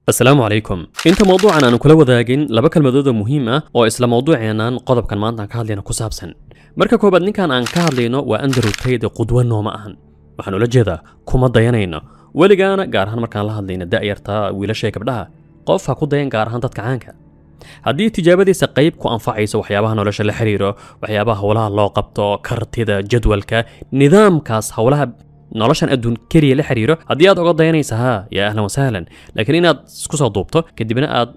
السلام عليكم. inta mawduucan aan kula wadaagin laba kalmadood oo muhiim ah oo isla mawduuceenan qodobkan maanta ka hadlayna ku saabsan. Marka koobaad ninkan aan ka hadlayno waa Andrew Tate qudwa nooma ahan. Waxaan ula jeedaa kuma dayanayno. Waligaana gaar ahaan markaan la hadlayna da'yarta wiilasha gabdhaha qof ha ku dayan gaar ahaan dadka caanka. haddii tijaabadiisa qayb ku anfacayso waxyaabaha nolosha la xiriiro, waxyaabaha hawlaha loo qabto, kartida, jadwalka, nidaamkaas hawlaha noloshan adduun kaliya la xiriiro, haddii aad uga dayanaysa yaa ahlan wasahlan, laakiin inaad isku soo duubto kadibna aad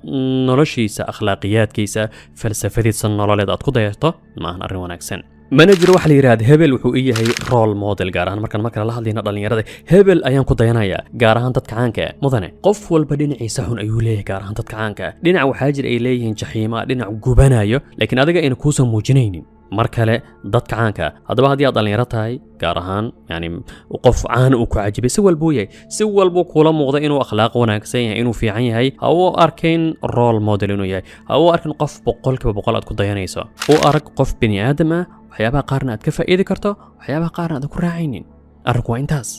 noloshiisa, akhlaaqiyadkiisa, falsafadiisa nololeed aad ku dayato ma ahan arrin wanaagsan. manager waxa la yiraahdaa Hebel wuxuu yahay role model gaar ahaan markaan la hadlayna dhalinyarada. Hebel ayaan ku dayanayaa gaar ahaan dadka caanka ah. mudane qof walba dhinaciisa xun ayuu leeyahay gaar ahaan dadka caanka ah. dhinac waxaa jira ay leeyihiin jaxiima, dhinac gubanayo, laakiin adiga ayna ku soo muujinaynin. mar kale dadka caanka haddaba haddii aad dhalinyaro tahay gaar ahaan qof caan uu ku cajibay si walba uu yahay, si walba kula muuqda inuu akhlaaq wanaagsan yahay, inuu fiican yahay, ha uu arkin role model inuu yahay, ha uu arkin qof boqolkiiba boqol aad ku dayanayso. u arag qof bini aadam ah, waxyaabaha qaarna aad ka faa'iidi karto, waxyaabaha qaarna aad ku raacaynin. arrinku waa intaas.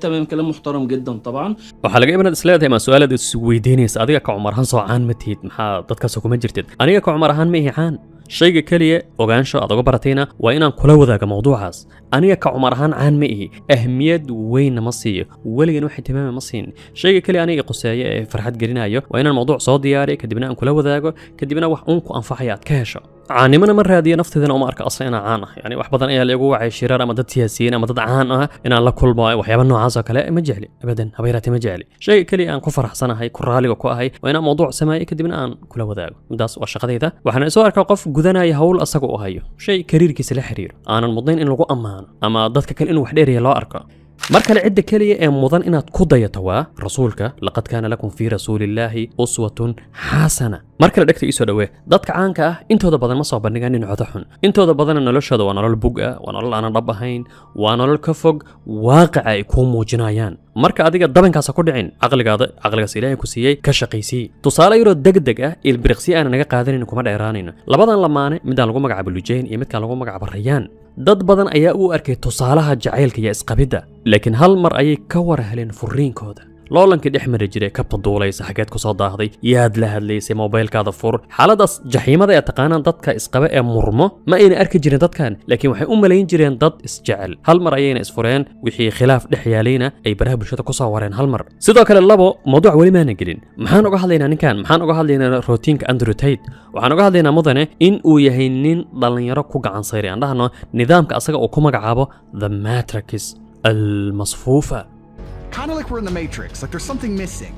تمام، كلام محترم جدا طبعا. waxaa laga iibnaa isleedahay ma su'aalaad is weydiinaysa adiga ka Cumar ahaan soo caan ma tihid, maxaa dadkaas kuma jirtid? aniga ka Cumar ahaan ma ihi caan. shayga kaliya ogaansho aad uga baratayna waa inaan kula wadaago mawduucaas. aniga ka Cumar ahaan caan ma ihi, ahmiyad weyn ma siiyo, weligan wax ihtimaam ma siin. shayga kaliya aniga qoseeyo ee farxad gelinayo waa inaan mawduuc soo diyaariyo kadibna aan kula wadaago, kadibna wax uun ku anfacaya aad ka hesho. caanimana ma raadiyo nafteedana uma arka asla inaan caan ah. wax badan ayaa lagu wacay shirar ama dad siyaasiyiin ama dad caan ah inaan la kulmo waxyaabo noocaas oo kale ma jecli abadan, habeeraati ma jecli. shay kaliya aan ku faraxsanahay, ku raaliga ku ahay waa inaan mawduuc sameeyo kadibna aan kula wadaago. midaas waa shaqadayda. waxaan soo arkaa qof gudanaya hawl asaga u hayo, shay kariirkiisa la xiriiro, aanan mudnayn in lagu ammaano ama dadka kale inuu wax dheeriya loo arko. mar kale cidda kaliya ee mudan inaad ku dayato waa rasuulka. laqad kaana lakum fii rasuulillaahi uswatun xasana. mar kale dhegta ii soo dhawee. dadka caanka ah intooda badan ma soo bandhigaan dhinacooda xun. intooda badan noloshooda waa nolol bug ah, waa nolol aanan dhab ahayn, waa nolol ka fog waaqica ay kuu muujinayaan. marka adiga dabankaas ku dhicin, caqligaas ilaahay ku siiyey ka shaqaysii. tusaale yaroo degdeg ah ilbiriqsi aan naga qaadanin kuma dheeraanayno. labadan lamaane midaan lagu magacaabo Lujayn iyo midkaan lagu magacaabo Rayaan, dad badan ayaa u arkay tusaalaha jacaylka iyo isqabidda, laakiin hal mar ayay ka war heleen furiinkooda. loolankii dhex mari jiray ka baduulaysa, xageed ku soo daahday, yaad la hadlaysay, moobaylkaada fur. xaaladaas jaxiimada ee taqaanaan dadka isqaba ee murmo ma ayna arki jirin dadkan, laakiin waxay u malayn jireen dad isjecel. hal mar ayayna isfureen, wixii khilaaf dhex yaalayna ay baraha bulshada ku soo wareen hal mar. sidoo kale labo mawduuc weli maana gelin. maxaan uga hadlaynaa ninkan? maxaan uga hadlaynaa rootiinka Andrew Tate? waxaan uga hadlaynaa mudane in uu yahay nin dhalinyaro ku gacan sayray, aan dhahno nidaamka asaga uu ku magacaabo the matrix almasfuufa. Kind of like we're in the Matrix, like there's something missing.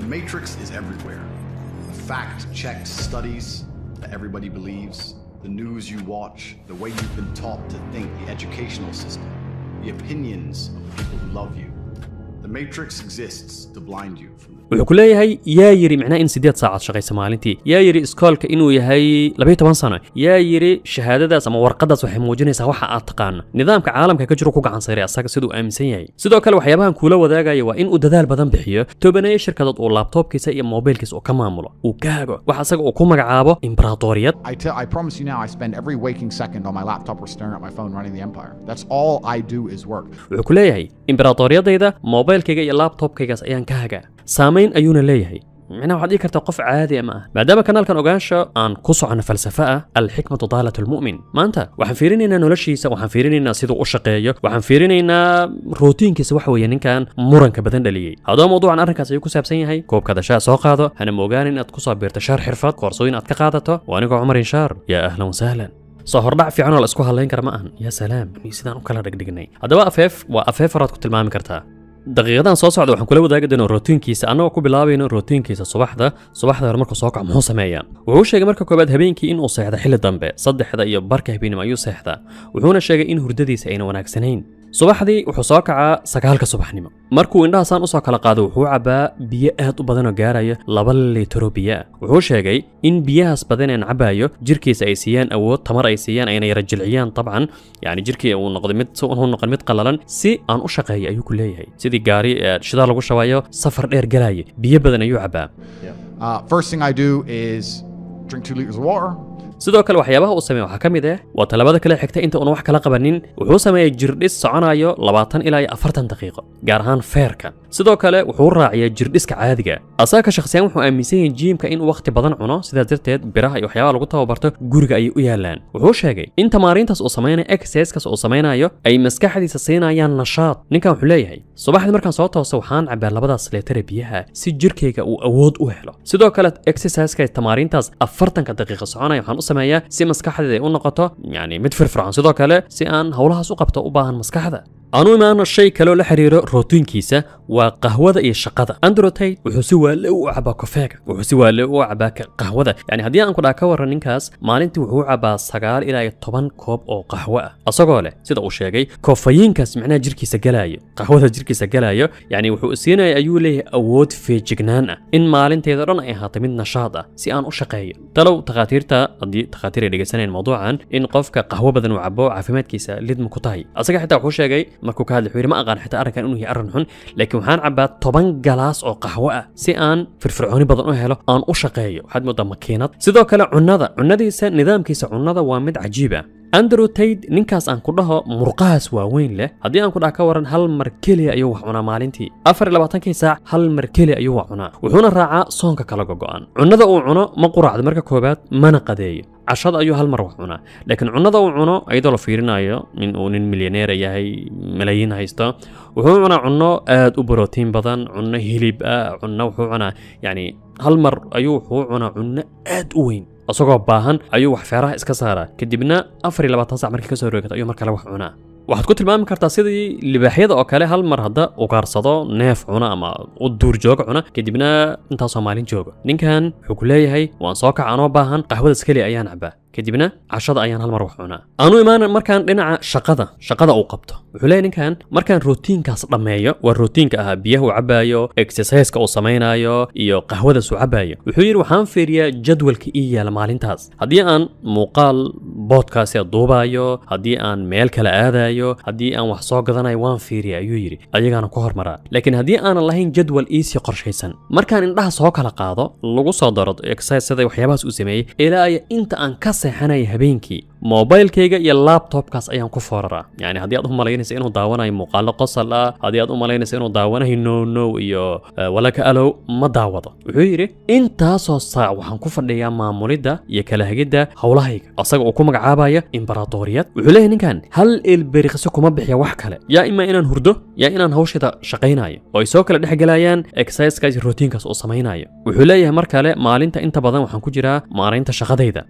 The Matrix is everywhere. The fact-checked studies that everybody believes, the news you watch, the way you've been taught to think, the educational system, the opinions of the people who love you. The Matrix exists to blind you from wuxuu ku leeyahay yaa yiri macnaa in 8 saacaad shaqaysa maalintii, yaa yiri iskoolka inuu yahay 12 sano, yaa yiri shahaadadaas ama warqadaas waxay muujinaysaa waxa aad taqaan. nidaamka caalamka ka jiro ku gacan sayray asaga sidoo aaminsan yahay. sidoo kale waxyaabahan kula wadaagayo waa in uu dadaal badan bixiyo, tobaneeyo shirkadood oo laptopkiisa iyo mobilkiisa uu ka maamulo, uu gaago wax asaga uu ku magacaabo imbratoriyad. I promise you now, I spend every waking second on my laptop or staring at my phone running the empire. That's all I do is work. wuxuu ku leeyahay imbratoriyadayda mobilkayga iyo laptopkaygaas ayaan ka hagaa. saamayn ayuuna leeyahay. macnaha waxaad dhigi kartaa qof caadi ama ah. maadaama kanaalkan ogaansho aan ku socono falsafa ah, alxikmatu daalatu lmu'min, maanta waxaan fiirinaynaa noloshiisa, waxaan fiirinaynaa siduu u shaqeeyo, waxaan fiirinaynaa rootiinkiisa waxa weeye ninkan muranka badan dhaliyey. haddaba mawduucan arrinkaas ayuu ku saabsan yahay. koobka dashaa soo qaado, hana moogaan in aad ku soo biirto shaar xirfad, koorsooyin aad ka qaadato. waa anigoo Cumar Inshaar. yaa ahlan wasahlan. soo hordhac fiican oo la isku hadlayn kara ma ahan. yaa salaam, sidaan u kala dhigdhignay. haddaba afeef horaad ku tilmaami kartaa. daqiiqadan soo socda waxaan kula wadaagi doonaa rootiinkiisa, annagoo ku bilaabayno rootiinkiisa subaxda hore markuu soo kaco muxuu sameeyaa. wuxuu sheegay marka koobaad habeenkii inuu seexdo xilli dambe 3:00 habeenimo ayuu seexdaa. wuxuuna sheegay in hurdadiisa ayna wanaagsanayn. subaxdii wuxuu soo kacaa 9 subaxnimo. markuu indhahaasaan u soo kala qaado wuxuu cabaa biyo aad u badan oo gaaraya 2 litir oo biyo ah. wuxuu sheegay in biyahaas badan ee cabayo jirkiisa ay siiyaan awood, tamar ay siiyaan, ayna yara jilciyaan dabcan, yani uu noqdo mid qalalan si aan u shaqeeyo ayuu ku leeyahay. sidii gaari shidaal lagu shawayo safar dheer galaya, biyo badan ayuu cabaa. First thing I do is drink 2 liters of water. sidoo kale waxyaabaha uu sameeyo waxa kamid ah waa talabada kale xigta inta uu wax kala qabanin wuxuu sameeyay jirdhis soconayo 20 ilaa 40 daqiiqo gaar ahaan feerka sidoo kale wuxuu raaciyaa jirdhiska caadiga asaga shakhsiyan wuxuu aaminsan yahay jiimka in waqti badan cuno sidaa darteed biraha iyo waxyaabaha lagu tababarto guriga ay u yaalaan wuxuu sheegay in tamaariintaas uu sameeyo exercise-kaas uu sameeyo ay maskaxdiisa siinayaan nashaad ninkan wuxuu leeyahay subaxdii markaan soo tooso waxaan cabaa labadaas leetar biyaha si jirkeyga uu awood u helo sidoo kale exercise-ka tamaariintaas 40 daqiiqo soconaya waxaan u sameeyaa si maskaxdeeda ay u noqoto yani mid firfircoon sidoo kale si aan hawlahaas u qabto u baahan maskaxda aanu imaano shay kale la xiriiro rootiinkiisa waa qahwada iyo shaqada Andrew Tate wuxuu si waale u cabaa kafeega wuxuu si waale u cabaa qahwada yani haddii aan ku dhaca ka waran ninkaas maalintii wuxuu cabaa 9 ilaa 10 koob oo qahwo ah asagoo leh sida uu sheegay kofeeyinkaas macnaha jirkiisa galaayo qahwada jirkiisa galaayo yani wuxuu siinaya ayuu leeyahay awood feejignaan ah in maalinteeda dhan ay ahaato mid nashaad ah si aan u shaqeeyo talow takhaatiirta haddii takhaatiir ay dhegeysanayaan mawduucan in qofka qahwo badan uu cabo caafimaadkiisa lidma ku tahay asaga xitaa wuxuu sheegay markuu ka hadlay wuxuu ma aqaan xitaa arrinkan inuu yahay arrin xun laakiin waxaan cabaa 10 galaas oo qahwo ah si aan firfircooni badan u helo aan u shaqeeyo waxaad moodaa makiinad sidoo kale cunadiisa nidaamkiisa cunada waa mid cajiib ah Andrew Tate ninkaas aan ku dhaho murqahaas waaweyn leh haddii aan ku dhaca ka waran hal mar keliya ayuu wax cunaa maalintii 24 saac hal mar keliya ayuu wax cunaa wuxuuna raacaa soonka kala go'an cunada uu cuno ma quraacdo marka koobaad mana qadeeyo cashada ayuu hal mar wax cunaa laakiin cunada uu cuno ayadoo la fiirinayo in uu nin milyaneer yahay malaayiin haysto wuxuu cunaa cunno aad u borotiin badan cunno hilib ah cunno wuxuu cunaa yani hal mar ayuu wuxuu cunaa cunno aad u weyn asagoo baahan ayuu wax feeraha iska saaraa kadibna 24 saac markii ka soo roogto ayuu markale wax cunaa waxaad ku tilmaami kartaa sidii libaaxyada oo kale hal mar hadda u gaarsado neef cuna ama u duur joog cuna kadibna inta Soomaaliin joogo ninkan wuxuu ku leeyahay waan soo kac anoo baahan qahwada iskali ayaan cabaa kadibna cashada ayaan hal mar wax cunaa aanu imaan markaan dhinaca shaqada uu qabto wuxuu leeyahay ninkan markaan routiinkaas dhameeyo waa routiinka ah biyaha uu cabaayo exercise-ka uu sameeyo iyo qahwada uu cabaayo wuxuu yiri waxaan fiiriyaa jadwalka ii yaala maalintaas haddii aan muuqaal podcast duubayo haddii aan meel kale aadayo haddii aan wax soo gadanayo waan fiiriyaa ayuu yiri ayagana ku hormaraa laakiin haddii aan lahayn jadwal iisi qorshaysan markaan indhaha soo kala qaado lagu soo daro exercise-da waxyaabahaas uu sameeyay ilaa inta aan ka seexanay habeenkii mobilkayga iyo laptopkaas ayaan ku fooraraa yani haddii aad u malaynayso inuu daawanayo muuqaalo qosol ah haddii aad u malaynayso inuu daawanayo no iyo walaka alow ma daawado wuxuu yiri intaasoo saac waxaan ku fadhiyaa maamulidda iyo kala hagidda hawlahayga asaga uu ku magacaabaya imperatoriyad wuxuu leeyahay ninkan hal ilbiriqsi kuma bixiya wax kale yaa ima inaan hurdo yaa inaan hawshada shaqaynayo oo ay soo kala dhexgalayaan exercise-kaas routiinkaas uu samaynayo wuxuu leeyahay mar kale maalinta inta badan waxaan ku jiraa maareynta shaqadayda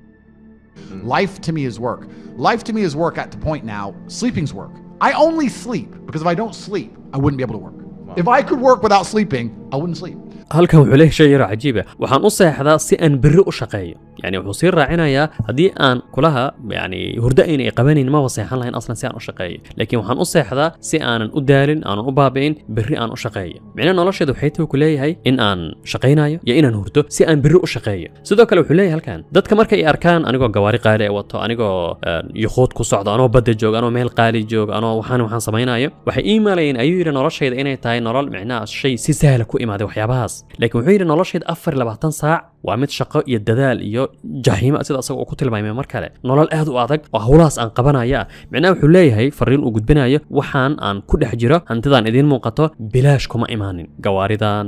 Life to me is work. Life to me is work at the point now. Sleeping's work. I only sleep because if I don't sleep, I wouldn't be able to work. Wow. If I could work without sleeping, I wouldn't sleep. halkan wuxuu leeyahay shay yar cajiib ah waxaan u seexdaa si aan birri u shaqeeyo yani wuxuu sii raacinayaa haddii aan kulaha yani hurdo aynay qabanin ma waseexan lahayn aslan si aan u shaqeeyo laakiin waxaan u seexdaa si aanan u daalin aanan u baabi'in birri aan u shaqeeyo micnaha nolosheedu waxay tahay ku leeyahay in aan shaqaynayo iyo inaan hurdo si aan birri u shaqeeyo sidoo kale wuxuu leeyahay halkan dadka markay arkaan anigoo gawaari qaali wato anigoo yuquud ku socdo anoo badda jooga anoo meel qaali jooga anoo waxaan samaynayo waxay iimayeen ayuu yiri nolosheeda inay tahay nolol micnaha shay si sahal ku imaaday waxyaabahaas laakiin wuxuu yiri nolosheeda 24 saac waa mid shaqo iyo dadaal iyo jahiima sida asaga uu ku tilmaamay mar kale nolol aad u adag oo hawlahaas aan qabanaya micnaha wuxuu leeyahay fariin uu gudbinayo waxaan aan ku dhex jiro hantidan idin muuqato bilaash kuma imaanin gawaaridan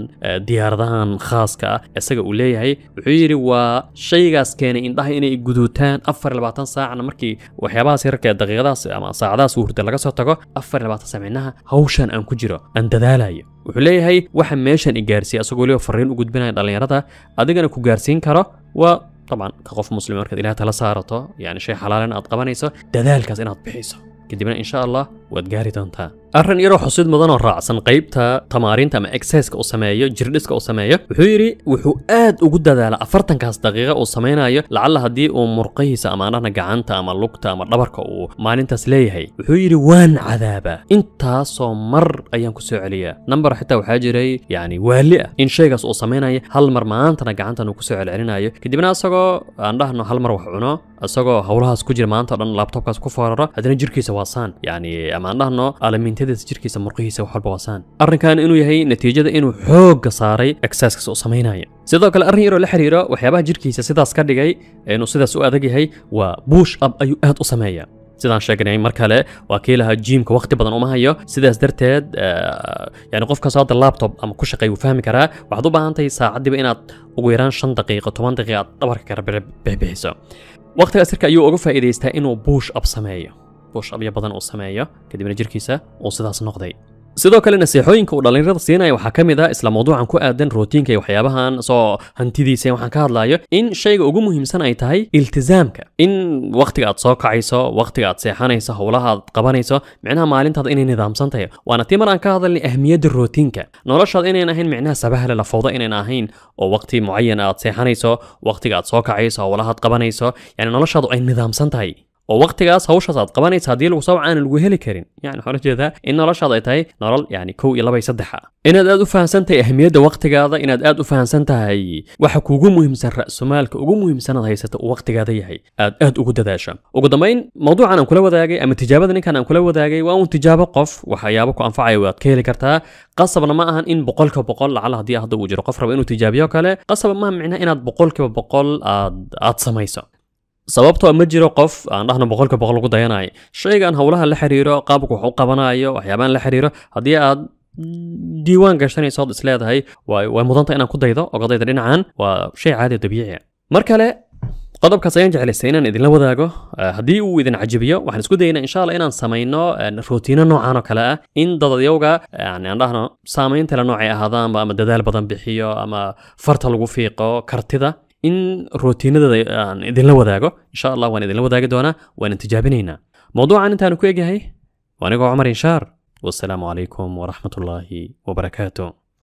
diyaaradahan khaaska ah asaga uu leeyahay wuxuu yiri waa shaygaas keenay indhaha inay guduutaan 24 saacna markii waxyaabahaas yarka daqiiqadaas ama saacadaas hurda laga soo tago 24 saac micnaha hawshan aan ku jiro aan dadaalayo wuxuu leeyahay waxa meeshan igaarsiya asagoo leeyahay fariin u gudbinaya dhalinyarada adigana ku gaarsiin karo waa طبعا كقف مسلم markaad ilaahay tala saarato yani shay xalaalan aad qabanayso dadaalkaas inaad bixiso kadibna insha Allah waad gaari doontaa arrin yaro xusid mudan oo raacsan qaybta tamaarinta ama exercise-ka uu sameeyo jirdhiska uu sameeyo wuxuu yiri wuxuu aad ugu dadaala 40kaas daqiiqo uu sameeyo lacalla hadii uu murqihiisa ama anana gacanta ama lugta ama dhabarka uu maalintaas leeyahay wuxuu yiri waan cadaaba intaasoo mar ayaan ku soo celiyaa number xitaa waxa jiray yani waali ah in shaygaas uu sameeyo hal mar maantana gacantan uu ku soo celcelinayo kadibna asagoo aan dhahno hal mar wax cuno asagoo hawlahaas ku jira maanta dhan laptopkaas ku fooraro hadana jirkiisa waasaan yani ama aan dhahno alaminteeda jirkiisa murqihiisa wax walba wasaan arrinkan inuu yahay natiijada inuu xoog saaray exercise oo sameynaya sidoo kale arrin yaro la xiriiro waxyaabaha jirkiisa sidaas ka dhigay inuu sidaas u adag yahay waa push up ayuu aad u sameeyaa sidaan sheegnay mar kale waa kiilaha gymka waqti badan uma hayo sidaas darteed yani qofka soo laptop ama ku shaqeeyo uu fahmi karaa waxaad u baahan tahay saacadiiba inaad ugu yaraan 5 daqiiqo 10 daqiiqo aad dhabarka ka bixbixiso waqtigaas sirka ayuu uga faa'iideystaa inuu push up sameeyo push up badan uu sameeyo kadibna jirkiisa uu sidaas noqday sidoo kale nasiixooyinka uu dhalinyarada siinaya waxaa ka mid ah isla mawduucan ku aadan rootiinka iyo waxyaabahan soo hantidiisa waxaan ka hadlayo in shayga ugu muhiimsan ay tahay iltizaamka in waqtiga aad soo kacayso waqtiga aad seexanayso howlaha aad qabanayso micnaha maalintaada inay nidaamsan tahay waana tii mar aan ka hadalnay ahmiyadda rootiinka noloshaada inayn ahayn micnaha sabaha la fawda inayn ahayn oo waqti mucayan aad seexanayso waqtiga aad soo kacayso howlaha aad qabanayso yani noloshaadu ay nidaamsan tahay oo waqtigaas hawshaas aad qabanaysa hadii lagu soo aan lagu heli karin yani waxa jeeda in noloshaada ay tahay nolol yani 1 2 3 inaad aad u fahansantahay ahmiyadda waqtigaada inaad aad u fahansantahay waxa kuugu muhiimsan ra'sumaalka ugu muhiimsan aad haysato waqtigaada yahay aad ugu dadaasho ugu dambeyn mawduucan aan kula wadaagay ama tijaabada ninkan aan kula wadaagay waa un tijaabo qof waxyaabo ku anfacay waad ka heli kartaa qasabna ma ahan in 100% lacala hadii hadda uu jiro qof raba inuu tijaabiyo kale qasab ma macna inaad 100% aad samayso sababtoo ma jiro qof aan dhahno 100% lagu dayanayo shaygan hawlaha la xiriiro qaabku wax u qabanayo waxyaabaan la xiriiro hadii aad diiwaan gashanayso is leedahay way mudanta inaan ku daydo ogadayda dhinacan waa shay caadi dabiici mar kale qodobkaas ayaan jeclaystay inaan idinla wadaago haddii uu idin cajibiyo waxaan isku dayaynaa insha Allah inaan samayno rutiino noocan oo kale ah in dadayowga yani aan dhahno saamaynta la noocay ahaadaan ama dadaal badan bixiyo ama farta lagu fiiqo kartida in routiinada aan idinla wadaago insha Allah waan idinla wadaagi doonaa waan tijaabinaynaa mawduucan intaan ku eegahay waaniga Umar Inshaar wassalaamu alaykum wa rahmatullahi wa barakatuh